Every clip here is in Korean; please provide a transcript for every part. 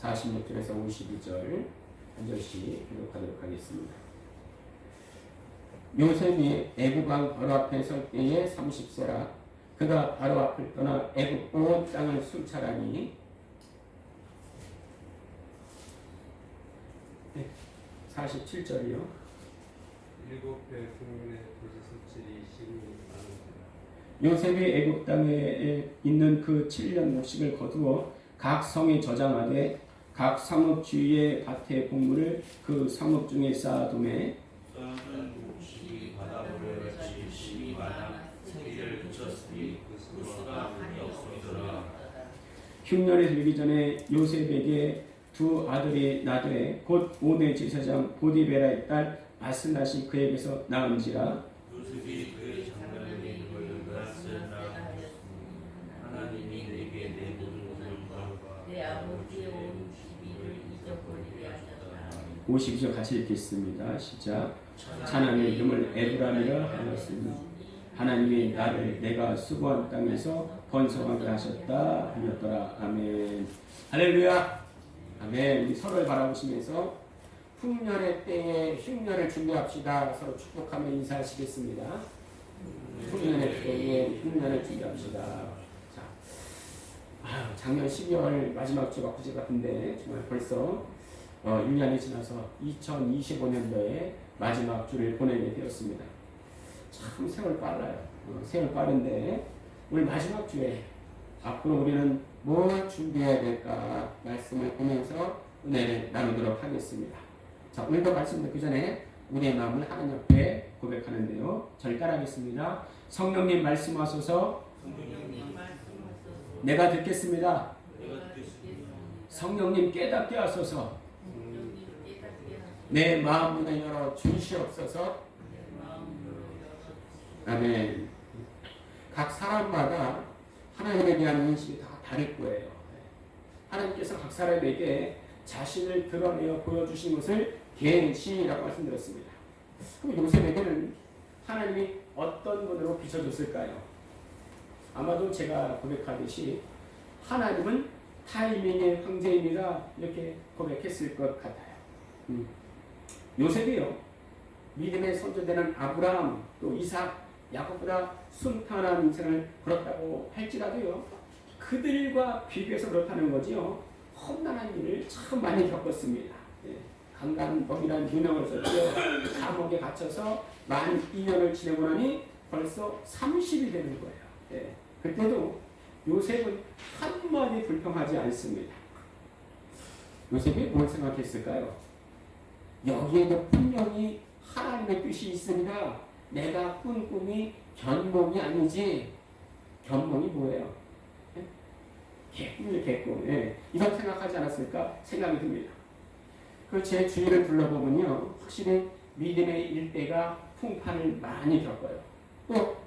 46절에서 52절 한 절씩 교독하도록 하겠습니다. 요셉이 애굽 왕 바로 앞에 설 때에 30세라. 그가 바로 앞을 떠나 애굽 온 땅을 순찰하니 47절이요. 7배 국민의 도시수출이 12만원이라. 요셉이 애굽 땅에 있는 그 7년 목식을 거두어 각 성에 저장하되 각 성읍 주위의 밭의 곡물을 그 성읍 중에 쌓아두매 썩은 곡식이 바다보를 12만원 생기를 그쳤으니 그 수가 없으리라. 흉년이 들기 전에 요셉에게 두 아들이 나되 곧 온의 제사장 보디베라의 딸 아스낫이 그에게서 낳은지라. 요셉이 그의 장남인 그라스나 하나님이 내게 내 모든 것을 구하고 내 아버지의 온 시비를 잊어버리게 하셨다. 52절 같이 읽겠습니다. 시작. 하나님의 이름을 에브라임이라 하였으니 하나님이 나를 내가 수고한 땅에서 번성하게 하셨다 하였더라. 아멘. 할렐루야. 아멘. 우리 서로를 바라보시면서 흉년의 때에 흉년을 준비합시다. 서로 축복하며 인사하시겠습니다. 흉년의 때에 흉년을 준비합시다. 자, 작년 12월 마지막 주가 그제 같은데 정말 벌써 1년이 지나서 2025년도에 마지막 주를 보내게 되었습니다. 참 세월 빨라요. 세월 빠른데 오늘 마지막 주에 앞으로 우리는 뭘 준비해야 될까 말씀을 보면서 은혜를 나누도록 하겠습니다. 자, 오늘도 말씀 듣기 전에 우리의 마음을 하나님 앞에 고백하는데요. 절 따라하겠습니다. 성령님 말씀하소서. 내가 듣겠습니다. 성령님 깨닫게 하소서. 내 마음 문을 열어 주시옵소서. 아멘. 각 사람마다 하나님에 대한 인식이 다 다를 거예요. 하나님께서 각 사람에게 자신을 드러내어 보여주신 것을 계시라고 말씀드렸습니다. 그럼 요셉에게는 하나님이 어떤 분으로 비춰줬을까요? 아마도 제가 고백하듯이 하나님은 타이밍의 황제입니다. 이렇게 고백했을 것 같아요. 요셉이요. 믿음의 선조되는 아브라함 또 이삭 야곱보다 순탄한 인생을 걸었다고 할지라도요. 그들과 비교해서 그렇다는 거지요. 험난한 일을 참 많이 겪었습니다. 강간범이라는 유명을 썼죠. 감옥에 갇혀서 만 2년을 지내고 나니 벌써 30이 되는 거예요. 그때도 요셉은 한마디 불평하지 않습니다. 요셉이 뭘 생각했을까요? 여기에도 분명히 하나님의 뜻이 있습니다. 내가 꾼 꿈이 견몽이 아니지. 견몽이 뭐예요? 개꿈이에요, 개꿈. 이런 생각하지 않았을까 생각이 듭니다. 그 제 주위를 둘러보면요, 확실히 믿음의 일대가 풍파를 많이 겪어요.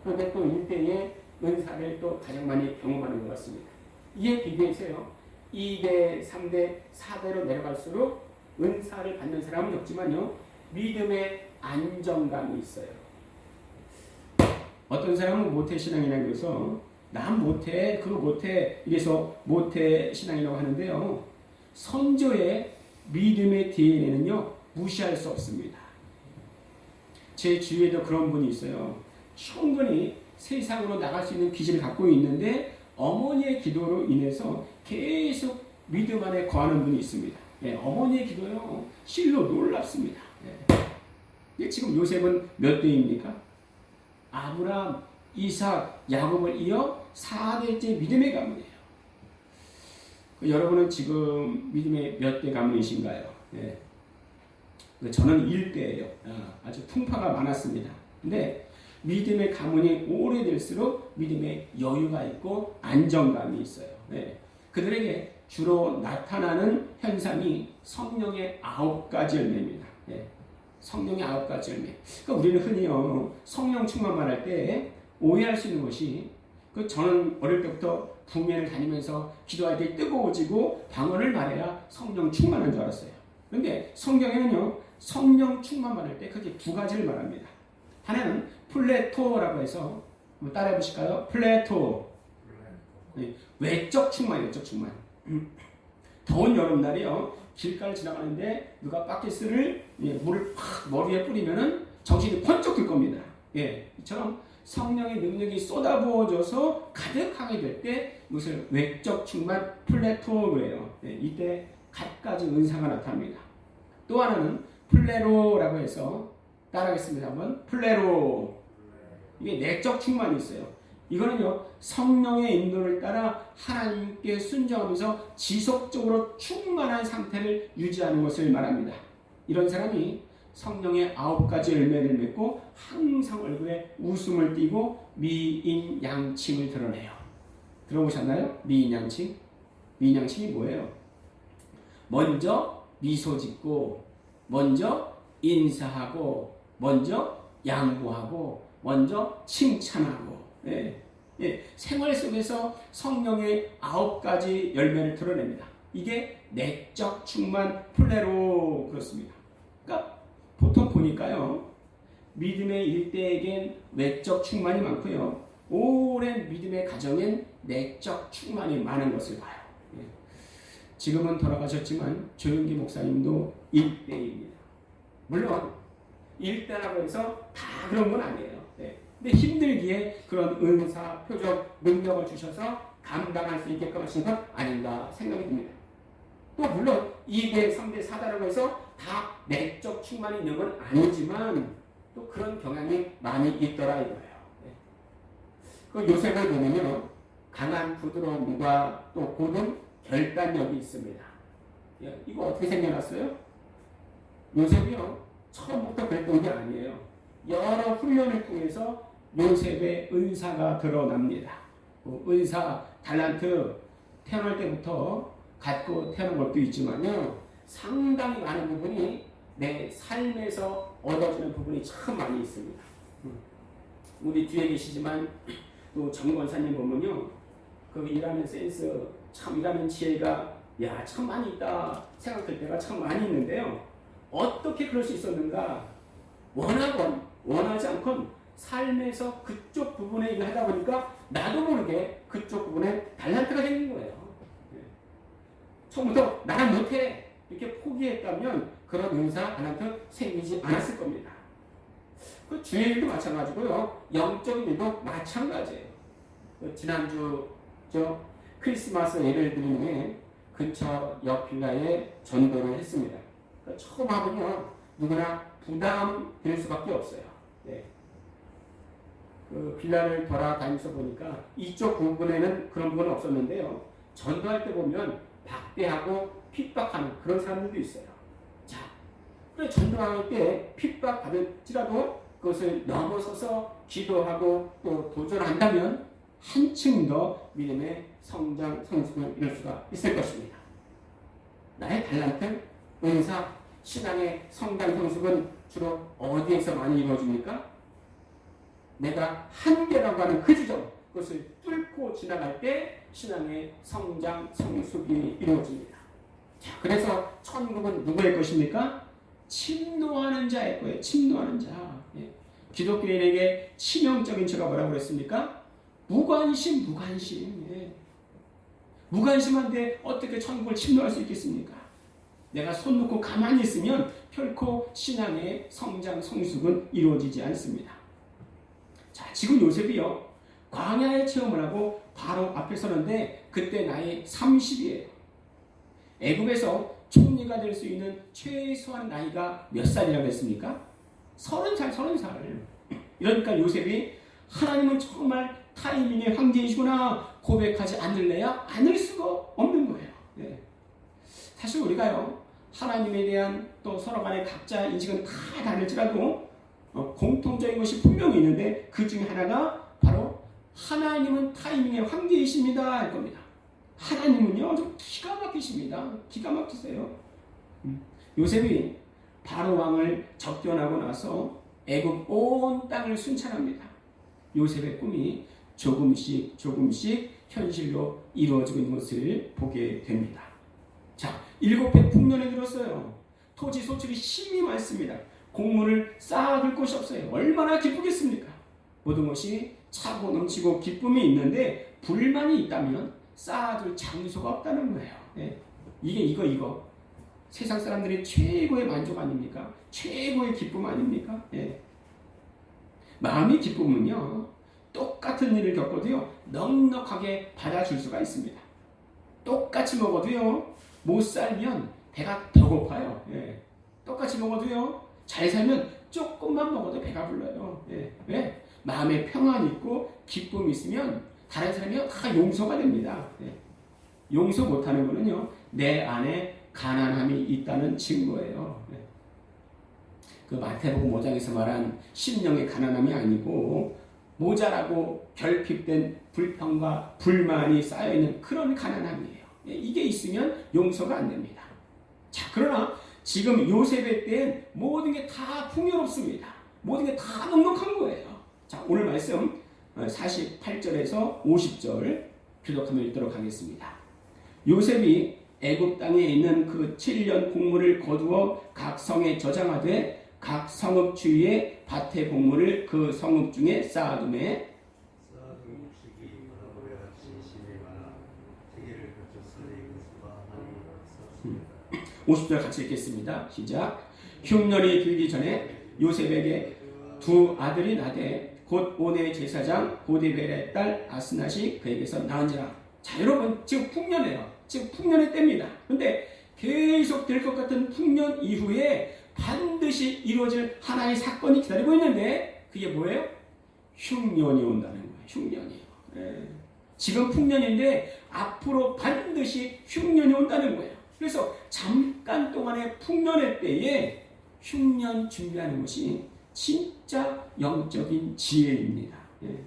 그런데 또 일대의 은사를 또 가장 많이 경험하는 것 같습니다. 이에 비교해서요, 2대, 3대, 4대로 내려갈수록 은사를 받는 사람은 없지만요, 믿음의 안정감이 있어요. 어떤 사람은 모태신앙이라고 해서 난 못해, 그거 못해, 이래서 모태신앙이라고 하는데요, 선조의 믿음의 DNA는요 무시할 수 없습니다. 제 주위에도 그런 분이 있어요. 충분히 세상으로 나갈 수 있는 기질을 갖고 있는데 어머니의 기도로 인해서 계속 믿음 안에 거하는 분이 있습니다. 어머니의 기도요 실로 놀랍습니다. 지금 요셉은 몇 대입니까? 아브라함, 이삭, 야곱을 이어 4대째 믿음의 가문이에요. 여러분은 지금 믿음의 몇 대 가문이신가요? 저는 1대예요. 아주 풍파가 많았습니다. 근데 믿음의 가문이 오래될수록 믿음의 여유가 있고 안정감이 있어요. 그들에게 주로 나타나는 현상이 성령의 9가지 열매입니다. 성령의 9가지 열매. 그러니까 우리는 흔히요 성령 충만만 할 때 오해할 수 있는 것이 저는 어릴 때부터 부면을 다니면서 기도할 때 뜨거워지고 방언을 말해야 성령 충만한 줄 알았어요. 그런데 성경에는요 성령 충만만 할 때 크게 2가지를 말합니다. 하나는 플레토라고 해서 한번 따라해 보실까요? 플레토. 외적 충만, 외적 충만. 더운 여름날이요. 길가를 지나가는데 누가 바켓을 물을 팍 머리에 뿌리면은 정신이 번쩍 들 겁니다. 예, 이처럼 성령의 능력이 쏟아부어져서 가득하게 될 때 무슨 외적 충만 플레토그래요. 예, 이때 갖가지 은사가 나타납니다. 또 하나는 플레로라고 해서 따라하겠습니다. 한번 플레로. 이게 내적 충만이 있어요. 이거는요, 성령의 인도를 따라 하나님께 순종하면서 지속적으로 충만한 상태를 유지하는 것을 말합니다. 이런 사람이 성령의 9가지 열매를 맺고 항상 얼굴에 웃음을 띠고 미인양칭을 드러내요. 들어보셨나요? 미인양칭? 미인양칭이 뭐예요? 먼저 미소 짓고, 먼저 인사하고, 먼저 양보하고, 먼저 칭찬하고, 생활 속에서 성령의 9가지 열매를 드러냅니다. 이게 내적 충만 플레로 그렇습니다. 그러니까 보통 보니까요, 믿음의 일대에겐 외적 충만이 많고요, 오랜 믿음의 가정엔 내적 충만이 많은 것을 봐요. 지금은 돌아가셨지만 조윤기 목사님도 일대입니다. 물론 일대라고 해서 다 그런 건 아니에요. 근데 힘들기에 그런 은사, 표적, 능력을 주셔서 감당할 수 있게끔 하신 건 아닌가 생각이 듭니다. 또 물론 2대, 3대, 4다라고 해서 다 내적 충만이 있는 건 아니지만 또 그런 경향이 많이 있더라 이거예요. 그 요셉을 보면요, 강한 부드러움과 또 고른 결단력이 있습니다. 이거 어떻게 생겨났어요? 요셉이요, 처음부터 그랬던 게 아니에요. 여러 훈련을 통해서 요셉의 은사가 드러납니다. 은사, 달란트 태어날 때부터 갖고 태어난 것도 있지만요, 상당히 많은 부분이 내 삶에서 얻어지는 부분이 참 많이 있습니다. 우리 뒤에 계시지만 또 정권사님 보면요, 그 일하는 센스, 참 일하는 지혜가 참 많이 있다 생각할 때가 참 많이 있는데요, 어떻게 그럴 수 있었는가? 원하건 원하지 않건 삶에서 그쪽 부분에 일을 하다 보니까 나도 모르게 그쪽 부분에 달란트가 생긴 거예요. 처음부터 나는 못해 이렇게 포기했다면 그런 은사, 달란트 생기지 않았을 겁니다. 그 주의 일도 마찬가지고요, 영적인 일도 마찬가지예요. 지난주 크리스마스 예배를 드리는 근처 옆 빌라에 전도를 했습니다. 처음 하면요, 누구나 부담될 수밖에 없어요. 그 빌라를 돌아다니면서 보니까 이쪽 부분에는 그런 부분은 없었는데요, 전도할 때 보면 박대하고 핍박하는 그런 사람들도 있어요. 자, 그래 전도할 때 핍박받을지라도 그것을 넘어서서 기도하고 또 도전한다면 한층 더 믿음의 성장, 성숙을 이룰 수가 있을 것입니다. 나의 달란트, 은사, 신앙의 성장, 성숙은 주로 어디에서 많이 이루어집니까? 내가 한계라고 하는 그 지점, 그것을 뚫고 지나갈 때 신앙의 성장, 성숙이 이루어집니다. 자, 그래서 천국은 누구의 것입니까? 침노하는 자의 거예요. 침노하는 자. 기독교인에게 치명적인 죄가 뭐라고 그랬습니까? 무관심, 무관심. 무관심한데 어떻게 천국을 침노할 수 있겠습니까? 내가 손 놓고 가만히 있으면 결코 신앙의 성장, 성숙은 이루어지지 않습니다. 자, 지금 요셉이요, 광야의 체험을 하고 바로 앞에 서는데 그때 나이 30이에요. 애굽에서 총리가 될 수 있는 최소한 나이가 몇 살이라고 했습니까? 30살, 30살. 이러니까 요셉이 하나님은 정말 타이밍의 황제이시구나 고백하지 않을래야 않을 수가 없는 거예요. 사실 우리가요, 하나님에 대한 또 서로 간의 각자 인식은 다 다를지라도 공통적인 것이 분명히 있는데 그 중에 하나가 바로 하나님은 타이밍의 황제이십니다 할 겁니다. 하나님은요, 좀 기가 막히십니다. 기가 막히세요. 요셉이 바로 왕을 접견하고 나서 애굽 온 땅을 순찰합니다. 요셉의 꿈이 조금씩 현실로 이루어지고 있는 것을 보게 됩니다. 자, 7배 풍년에 들었어요. 토지 소출이 심히 많습니다. 곡물을 쌓아둘 곳이 없어요. 얼마나 기쁘겠습니까? 모든 것이 차고 넘치고 기쁨이 있는데 불만이 있다면 쌓아둘 장소가 없다는 거예요. 이거. 세상 사람들이 최고의 만족 아닙니까? 최고의 기쁨 아닙니까? 예. 마음의 기쁨은요, 똑같은 일을 겪어도요, 넉넉하게 받아줄 수가 있습니다. 똑같이 먹어도요, 못 살면 배가 더 고파요. 예. 똑같이 먹어도요, 잘 살면 조금만 먹어도 배가 불러요. 예. 왜? 마음에 평안이 있고 기쁨이 있으면 다른 사람이 다 용서가 됩니다. 예. 용서 못하는 거는요, 내 안에 가난함이 있다는 증거예요. 예. 그 마태복음 5장에서 말한 심령의 가난함이 아니고 모자라고 결핍된 불평과 불만이 쌓여있는 그런 가난함이에요. 예. 이게 있으면 용서가 안 됩니다. 자, 그러나 지금 요셉의 때엔 모든 게 다 풍요롭습니다. 모든 게 다 넉넉한 거예요. 자, 오늘 말씀 48절에서 50절 교독하며 읽도록 하겠습니다. 요셉이 애굽 땅에 있는 그 7년 곡물을 거두어 각 성에 저장하되 각 성읍 주위에 밭의 곡물을 그 성읍 중에 쌓아두매 쌓아둔 곡식이 바다모래 같이 심이 많아 세계를 거쳤으니 그 수가 많이 섰습니다. 50절 같이 읽겠습니다. 시작. 흉년이 들기 전에 요셉에게 두 아들이 나되 곧 온의 제사장 보디벨의 딸 아스낫이 그에게서 낳은지라. 자, 여러분, 지금 풍년이에요. 지금 풍년의 때입니다. 근데 계속 될 것 같은 풍년 이후에 반드시 이루어질 하나의 사건이 기다리고 있는데 그게 뭐예요? 흉년이 온다는 거예요. 흉년이에요. 예. 지금 풍년인데 앞으로 반드시 흉년이 온다는 거예요. 그래서 잠깐 동안의 풍년의 때에 흉년 준비하는 것이 진짜 영적인 지혜입니다. 예.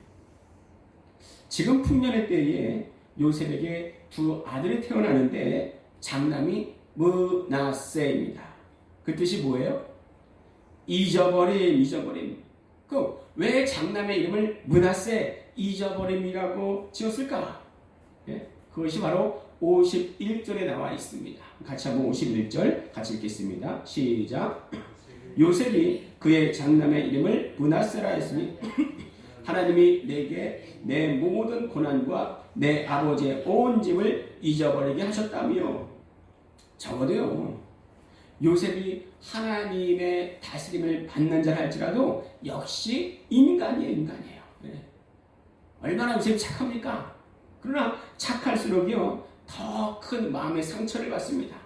지금 풍년의 때에 요셉에게 두 아들이 태어나는데 장남이 므낫세입니다. 그 뜻이 뭐예요? 잊어버림. 그럼 왜 장남의 이름을 므낫세, 잊어버림이라고 지었을까? 예? 그것이 바로 51절에 나와 있습니다. 같이 한번 51절 같이 읽겠습니다. 시작. 요셉이 그의 장남의 이름을 므낫세라 했으니 하나님이 내게 내 모든 고난과 내 아버지의 온 집을 잊어버리게 하셨다며. 적어도요, 요셉이 하나님의 다스림을 받는 자라 할지라도 역시 인간이에요. 네. 얼마나 요셉이 착합니까? 그러나 착할수록요, 더 큰 마음의 상처를 받습니다.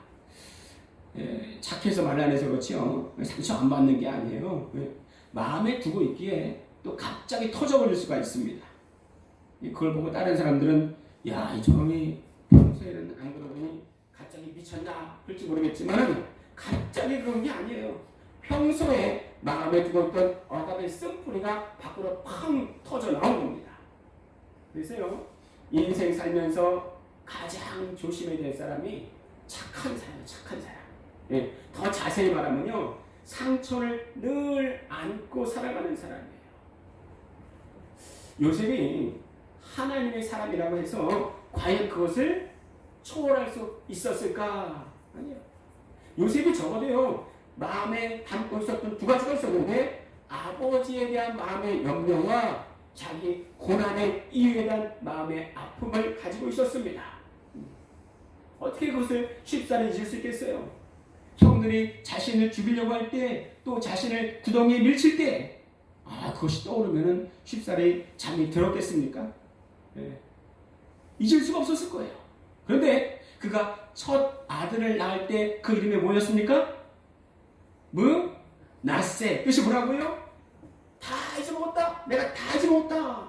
예, 착해서 말 안 해서 그렇지요. 상처 안 받는 게 아니에요. 예, 마음에 두고 있기에 또 갑자기 터져버릴 수가 있습니다. 그걸 보고 다른 사람들은 야, 이 저놈이 평소에는 안 그러더니 갑자기 미쳤나 그럴지 모르겠지만 갑자기 그런 게 아니에요. 평소에 마음에 두고 있던 억압의 쓴뿌리가 밖으로 팡 터져 나온 겁니다. 그래서요, 인생 살면서 가장 조심해야 될 사람이 착한 사람이에요. 착한 사람. 예, 더 자세히 말하면요, 상처를 늘 안고 살아가는 사람이에요. 요셉이 하나님의 사람이라고 해서 과연 그것을 초월할 수 있었을까? 아니요. 요셉이 적어도요, 마음에 담고 있었던 두 가지가 있었는데 아버지에 대한 마음의 염려와 자기 고난의 이유에 대한 마음의 아픔을 가지고 있었습니다. 어떻게 그것을 쉽사리 잊을 수 있겠어요? 형들이 자신을 죽이려고 할 때, 또 자신을 구덩이에 밀칠 때, 그것이 떠오르면은 쉽사리 잠이 들었겠습니까? 네. 잊을 수가 없었을 거예요. 그런데 그가 첫 아들을 낳을 때 그 이름이 뭐였습니까? 므낫세. 뜻이 뭐라고요? 다 잊어먹었다. 내가 다 잊어먹었다.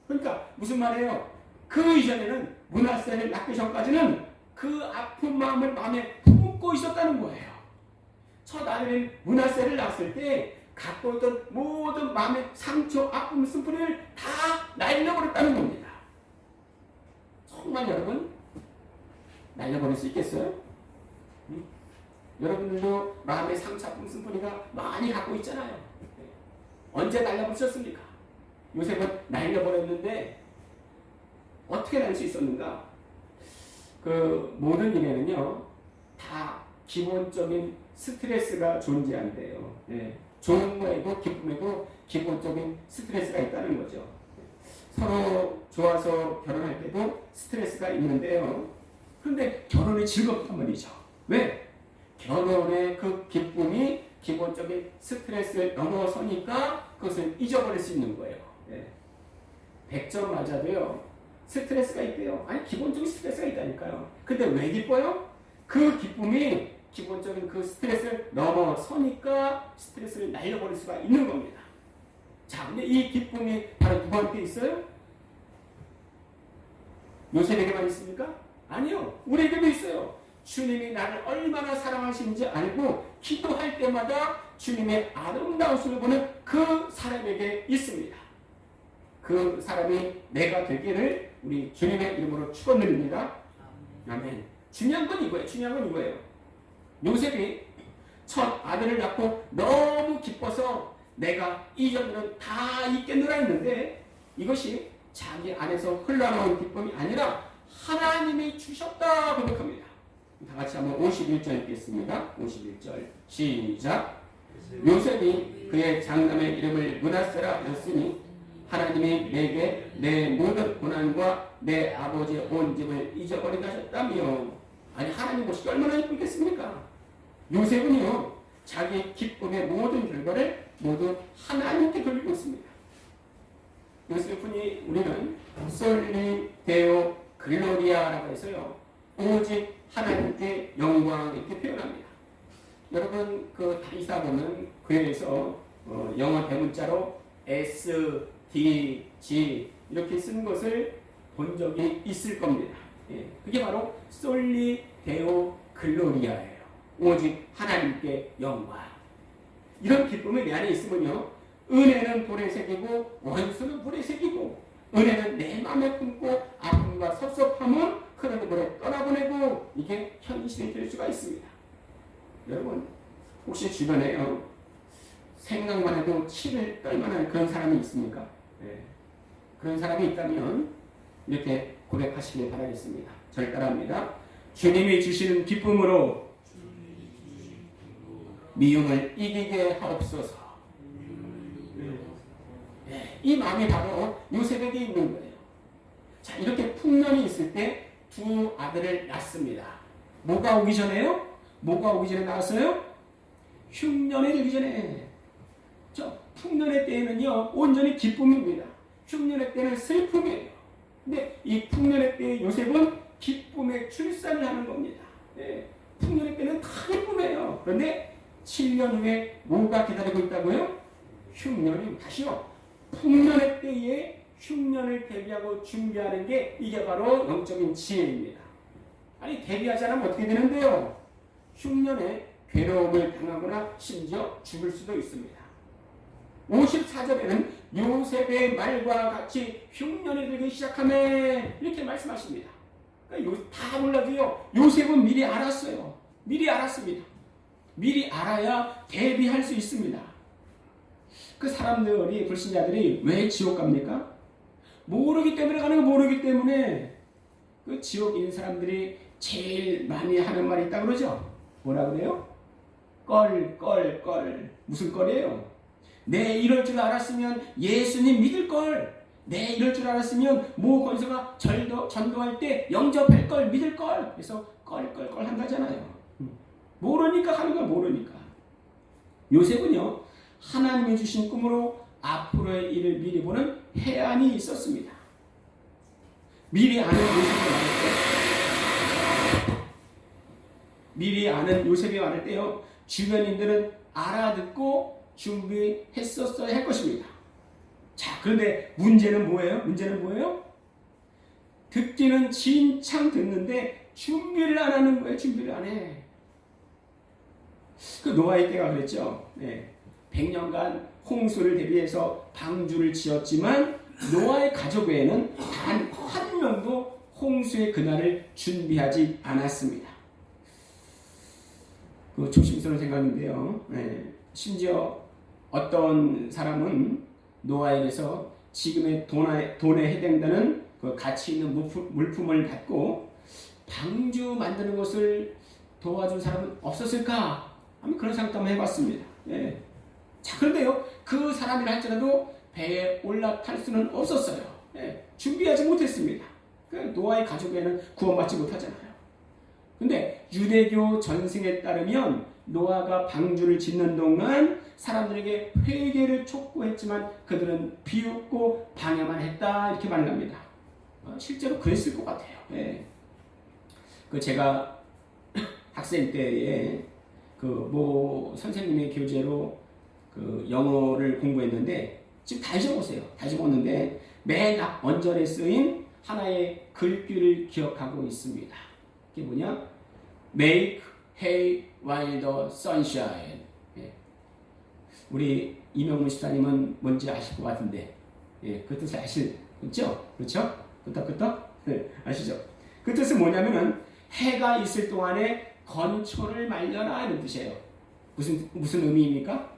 그러니까 무슨 말이에요? 그 이전에는 므낫세를 낳기 전까지는 그 아픈 마음을 마음에 품고 있었다는 거예요. 첫 아들인 므낫세를 낳았을 때 갖고 있던 모든 마음의 상처, 아픔, 쓴뿌리를 다 날려버렸다는 겁니다. 정말 여러분, 날려버릴 수 있겠어요? 응? 여러분들도 마음의 상처, 아픔, 쓴뿌리가 많이 갖고 있잖아요. 언제 날려버리셨습니까? 요셉은 날려버렸는데 어떻게 날 수 있었는가? 그 모든 일에는요, 다 기본적인 스트레스가 존재한대요. 예. 좋은 거에도 기쁨에도 기본적인 스트레스가 있다는 거죠. 서로 좋아서 결혼할 때도 스트레스가 있는데요. 그런데 결혼이 즐겁단 말이죠. 왜? 결혼의 그 기쁨이 기본적인 스트레스를 넘어서니까 그것을 잊어버릴 수 있는 거예요. 100점 맞아도요, 스트레스가 있대요. 아니, 기본적인 스트레스가 있다니까요. 근데 왜 기뻐요? 그 기쁨이 기본적인 그 스트레스를 넘어서니까 스트레스를 날려버릴 수가 있는 겁니다. 자, 근데 이 기쁨이 바로 누구한테 있어요? 요셉에게만 있습니까? 아니요. 우리에게도 있어요. 주님이 나를 얼마나 사랑하시는지 알고 기도할 때마다 주님의 아름다우심을 보는 그 사람에게 있습니다. 그 사람이 내가 되기를 우리 주님의 이름으로 축원드립니다. 아멘. 중요한 건 이거예요. 요셉이 첫 아들을 낳고 너무 기뻐서 내가 이전에는 다 있겠노라 했는데 이것이 자기 안에서 흘러나온 기쁨이 아니라 하나님이 주셨다 고백합니다. 다 같이 한번 51절 읽겠습니다. 51절 시작. 요셉이 그의 장남의 이름을 므낫세라 하였으니 하나님이 내게 내 모든 고난과 내 아버지의 온 집을 잊어버리게 하셨다며. 아니, 하나님 모습이 얼마나 예쁘겠습니까? 요셉은요, 자기 기쁨의 모든 결과를 모두 하나님께 돌리고 있습니다. 요셉은이 우리는 솔리 데오 글로리아라고 해서요, 오직 하나님께 영광 이렇게 표현합니다. 여러분 그 다이사 보면 교회에서 영어 대문자로 S, D, G 이렇게 쓰는 것을 본 적이 있을 겁니다. 그게 바로 솔리 데오 글로리아예요. 오직 하나님께 영광. 이런 기쁨이 내 안에 있으면요, 은혜는 돌에 새기고 원수는 불에 새기고, 은혜는 내 마음에 품고 아픔과 섭섭함은 흐르는 물에 떠나보내고, 이게 현실이 될 수가 있습니다. 여러분 혹시 주변에 생각만 해도 치를 떨만한 그런 사람이 있습니까? 그런 사람이 있다면 이렇게 고백하시길 바라겠습니다. 절 따라합니다. 주님이 주시는 기쁨으로 미움을 이기게 하옵소서. 이 마음이 바로 요셉에게 있는 거예요. 자, 이렇게 풍년이 있을 때 두 아들을 낳습니다. 뭐가 오기 전에요? 뭐가 오기 전에 낳았어요? 흉년에 들기 전에. 저 풍년의 때에는요, 온전히 기쁨입니다. 흉년의 때는 슬픔이에요. 근데 이 풍년의 때에 요셉은 기쁨의 출산을 하는 겁니다. 풍년의 때는 다 기쁨이에요. 그런데 7년 후에 뭐가 기다리고 있다고요? 흉년이. 다시요. 풍년의 때에 흉년을 대비하고 준비하는 게 이게 바로 영적인 지혜입니다. 아니, 대비하지 않으면 어떻게 되는데요? 흉년에 괴로움을 당하거나 심지어 죽을 수도 있습니다. 54절에는 요셉의 말과 같이 흉년이 들기 시작하네 이렇게 말씀하십니다. 그러니까 다 몰라도요, 요셉은 미리 알았어요. 미리 알았습니다. 미리 알아야 대비할 수 있습니다. 그 사람들이, 불신자들이 왜 지옥 갑니까? 모르기 때문에 가는 거. 모르기 때문에. 그 지옥에 있는 사람들이 제일 많이 하는 말이 있다고 그러죠? 뭐라 그래요? 껄. 무슨 껄이에요? 내 이럴 줄 알았으면 예수님 믿을 걸. 내 이럴 줄 알았으면 모 권사가 전도할 때 영접할 걸, 믿을 걸. 그래서 껄 한다잖아요. 모르니까 하는 걸. 모르니까. 요셉은요, 하나님이 주신 꿈으로 앞으로의 일을 미리 보는 해안이 있었습니다. 미리 아는 요셉이 많을 때요, 주변인들은 알아듣고 준비했었어야 할 것입니다. 자, 그런데 문제는 뭐예요? 듣기는 진창 듣는데 준비를 안 하는 거예요. 준비를 안 해. 그 노아의 때가 그랬죠. 100년간 홍수를 대비해서 방주를 지었지만 노아의 가족 외에는 단 한 명도 홍수의 그날을 준비하지 않았습니다. 그 조심스러운 생각인데요. 심지어 어떤 사람은 노아에게서 지금의 돈에 해당되는 그 가치 있는 물품을 받고 방주 만드는 것을 도와준 사람은 없었을까? 한번 그런 생각도 한번 해봤습니다. 자, 그런데요, 그 사람이라 할지라도 배에 올라탈 수는 없었어요. 준비하지 못했습니다. 노아의 가족에는 구원받지 못하잖아요. 유대교 전승에 따르면 노아가 방주를 짓는 동안 사람들에게 회개를 촉구했지만 그들은 비웃고 방해만 했다 이렇게 말을 합니다. 실제로 그랬을 것 같아요. 예. 그 제가 학생 때에 그 모 선생님의 교재로 그 영어를 공부했는데 지금 다 잊어보세요. 다 잊어봤는데 맨 앞언절에 쓰인 하나의 글귀를 기억하고 있습니다. 그게 뭐냐? Make hay while the sun shine. 예. 우리 이명문 집사님은 뭔지 아실 것 같은데, 예, 그 뜻을 아시죠? 그렇죠? 끄떡끄떡? 네, 아시죠? 그 뜻은 뭐냐면은 해가 있을 동안에 건초를 말려라 하는 뜻이에요. 무슨 의미입니까?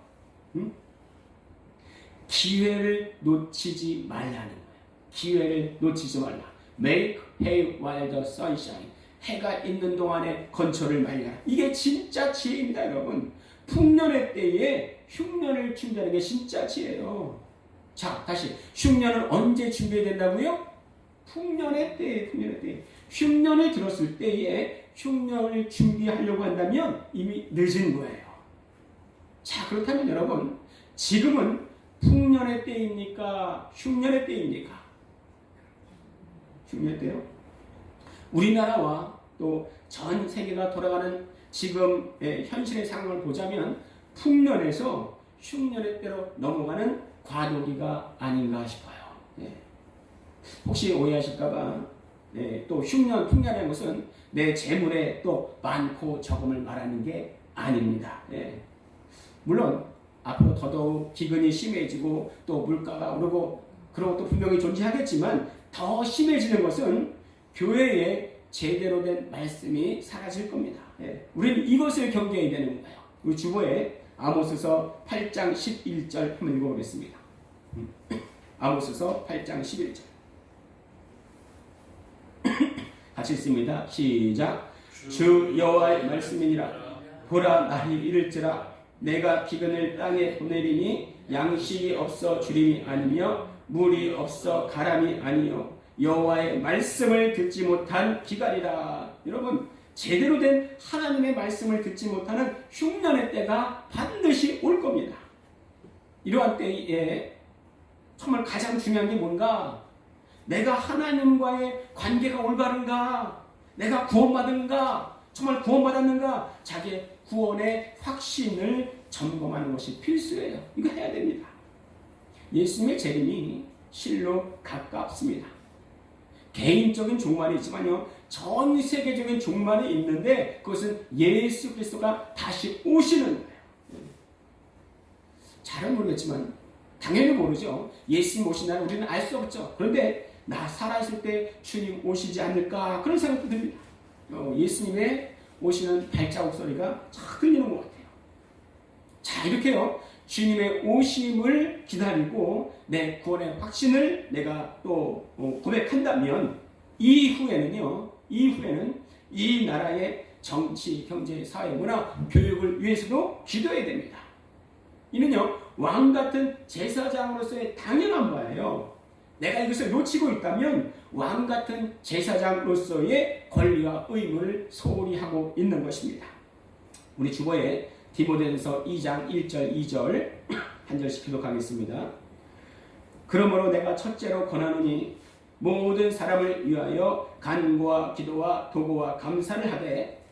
기회를 놓치지 말라는 거예요. 기회를 놓치지 말라. Make hay while the sun shine. 해가 있는 동안에 건초를 말려라. 이게 진짜 지혜입니다, 여러분. 풍년의 때에 흉년을 준비하는 게 진짜 지혜예요. 자, 다시 흉년을 언제 준비해야 된다고요? 풍년의 때에, 풍년의 때에. 흉년을 들었을 때에 흉년을 준비하려고 한다면 이미 늦은 거예요. 자, 그렇다면 여러분, 지금은 풍년의 때입니까? 흉년의 때입니까? 흉년의 때요? 우리나라와 또 전 세계가 돌아가는 지금의 현실의 상황을 보자면 풍년에서 흉년의 때로 넘어가는 과도기가 아닌가 싶어요. 네. 혹시 오해하실까봐 또 흉년, 풍년이라는 것은 내 재물에 또 많고 적음을 말하는 게 아닙니다. 네. 물론 앞으로 더더욱 기근이 심해지고 또 물가가 오르고 그런 것도 분명히 존재하겠지만 더 심해지는 것은 교회에 제대로 된 말씀이 사라질 겁니다. 예. 우리는 이것을 경계해야 되는 거예요. 우리 주보에 아모스서 8장 11절 한번 읽어보겠습니다. 아모스서 8장 11절 같이 읽습니다. 시작. 주 여호와의 말씀이니라. 보라, 날이 이를지라. 내가 기근을 땅에 보내리니 양식이 없어 주림이 아니며 물이 없어 가람이 아니요 여호와의 말씀을 듣지 못한 기갈이라. 여러분, 제대로 된 하나님의 말씀을 듣지 못하는 흉년의 때가 반드시 올 겁니다. 이러한 때에 정말 가장 중요한 게 뭔가? 내가 하나님과의 관계가 올바른가? 내가 구원받은가? 정말 구원받았는가? 자기의 구원의 확신을 점검하는 것이 필수예요. 이거 해야 됩니다. 예수님의 재림이 실로 가깝습니다. 개인적인 종말이 있지만요, 전 세계적인 종말이 있는데 그것은 예수 그리스도가 다시 오시는 거예요. 잘은 모르겠지만 당연히 모르죠. 예수님 오신 날은 우리는 알 수 없죠. 그런데 나 살아있을 때 주님 오시지 않을까 그런 생각도 듭니다. 예수님의 오시는 발자국 소리가 쫙 들리는 것 같아요. 자, 이렇게요, 주님의 오심을 기다리고 내 구원의 확신을 내가 또 고백한다면 이후에는 이 나라의 정치, 경제, 사회, 문화, 교육을 위해서도 기도해야 됩니다. 이는요, 왕 같은 제사장으로서의 당연한 바예요. 내가 이것을 놓치고 있다면 왕 같은 제사장으로서의 권리와 의무를 소홀히 하고 있는 것입니다. 우리 주보에 디모데전서 2장 1절 2절 한 절씩 기록하겠습니다. 그러므로 내가 첫째로 권하노니 모든 사람을 위하여 간구와 기도와 도구와 감사를 하되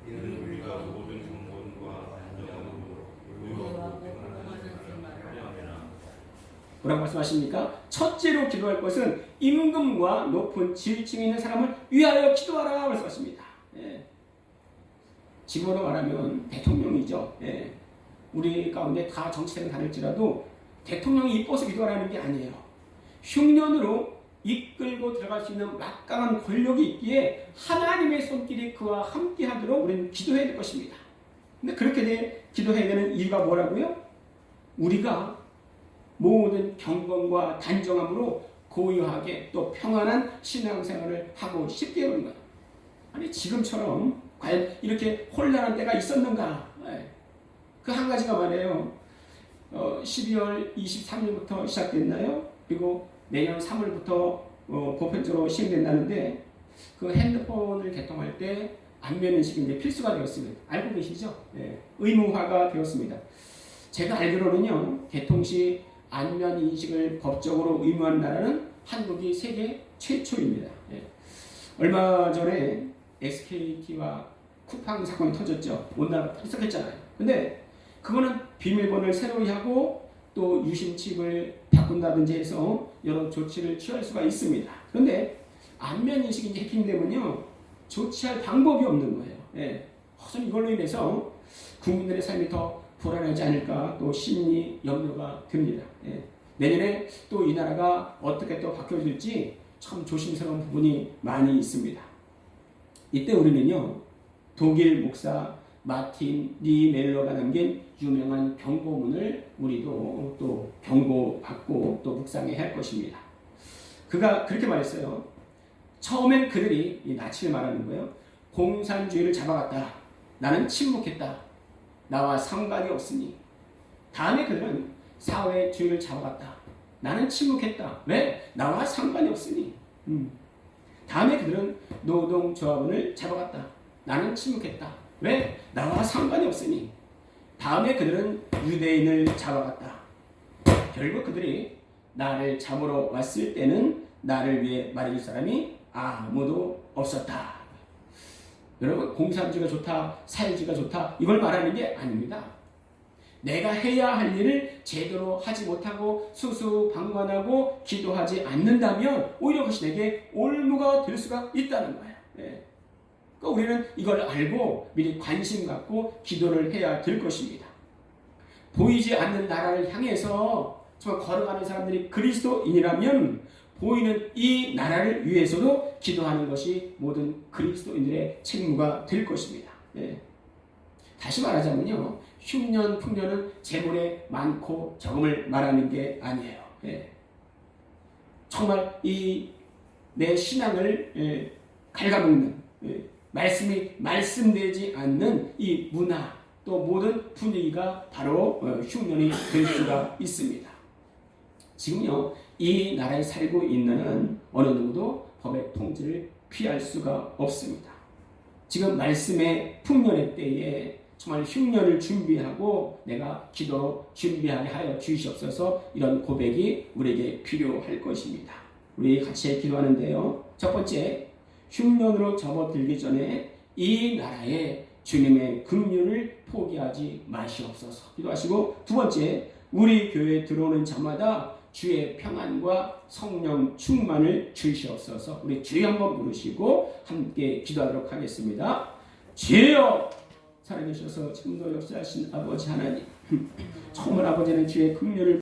이는 우리가 모든 경건과 안정함으로 의로워 평안한 사람을 하려니라. 뭐라고 말씀하십니까? 첫째로 기도할 것은 임금과 높은 지위층에 있는 사람을 위하여 기도하라 말씀하십니다. 예. 지금으로 말하면 대통령이죠. 예. 우리 가운데 다 정치생이 다를지라도 대통령이 이뻐서 기도하라는 게 아니에요. 흉년으로 이끌고 들어갈 수 있는 막강한 권력이 있기에 하나님의 손길이 그와 함께 하도록 우리는 기도해야 될 것입니다. 근데 그렇게 기도해야 되는 이유가 뭐라고요? 우리가 모든 경건과 단정함으로 고요하게 또 평안한 신앙생활을 하고 싶게 하는 거예요. 아니, 지금처럼 과연 이렇게 혼란한 때가 있었는가? 그 한 가지가 말이에요. 12월 23일부터 시작됐나요? 그리고 내년 3월부터 보편적으로 시행된다는데 그 핸드폰을 개통할 때 안면 인식이 이제 필수가 되었습니다. 알고 계시죠? 예, 의무화가 되었습니다. 제가 알기로는요, 개통 시 안면 인식을 법적으로 의무한 나라는 한국이 세계 최초입니다. 예. 얼마 전에 SKT와 쿠팡 사건이 터졌죠. 온 나라가 펄썩했잖아요. 근데 그거는 비밀번호를 새로 하고 또 유심칩을 바꾼다든지 해서 여러 조치를 취할 수가 있습니다. 그런데 안면 인식이 이제 해킹되면요, 조치할 방법이 없는 거예요. 예. 우선 이걸로 인해서 국민들의 삶이 더 불안하지 않을까 또 심리 염려가 듭니다. 예. 내년에 또 이 나라가 어떻게 또 바뀌어질지 참 조심스러운 부분이 많이 있습니다. 이때 우리는요, 독일 목사 마틴 리 멜러가 남긴 유명한 경고문을 우리도 또 경고받고 또 묵상해야 할 것입니다. 그가 그렇게 말했어요. 처음엔 그들이 이 나치를 말하는 거예요. 공산주의를 잡아갔다. 나는 침묵했다. 나와 상관이 없으니. 다음에 그들은 사회주의를 잡아갔다. 나는 침묵했다. 왜? 나와 상관이 없으니. 다음에 그들은 노동조합원을 잡아갔다. 나는 침묵했다. 왜? 나와 상관이 없으니. 다음에 그들은 유대인을 잡아갔다. 결국 그들이 나를 잡으러 왔을 때는 나를 위해 말해줄 사람이 아무도 없었다. 여러분, 공산주의가 좋다, 사회주의가 좋다, 이걸 말하는 게 아닙니다. 내가 해야 할 일을 제대로 하지 못하고 수수방관하고 기도하지 않는다면 오히려 그것이 내게 올무가 될 수가 있다는 거예요. 네. 그러니까 우리는 이걸 알고 미리 관심 갖고 기도를 해야 될 것입니다. 보이지 않는 나라를 향해서 정말 걸어가는 사람들이 그리스도인이라면 보이는 이 나라를 위해서도 기도하는 것이 모든 그리스도인들의 책무가 될 것입니다. 네. 다시 말하자면요, 흉년, 풍년은 재물에 많고 적음을 말하는 게 아니에요. 네. 정말 이 내 신앙을 갉아먹는 말씀이 말씀되지 않는 이 문화 또 모든 분위기가 바로 흉년이 될 수가 있습니다. 지금요, 이 나라에 살고 있는 어느 누구도 법의 통제를 피할 수가 없습니다. 지금 말씀의 풍년의 때에 정말 흉년을 준비하고 내가 기도로 준비하게 하여 주시옵소서. 이런 고백이 우리에게 필요할 것입니다. 우리 같이 기도하는데요. 첫 번째, 흉년으로 접어들기 전에 이 나라에 주님의 긍휼을 포기하지 마시옵소서. 기도하시고, 두 번째, 우리 교회에 들어오는 자마다 주의 평안과 성령 충만을 주시옵소서. 우리 주여 한번 부르시고 함께 기도하도록 하겠습니다. 주여, 살아계셔서 지금도 역사하신 아버지 하나님, 정말 아버지는 주의 긍휼을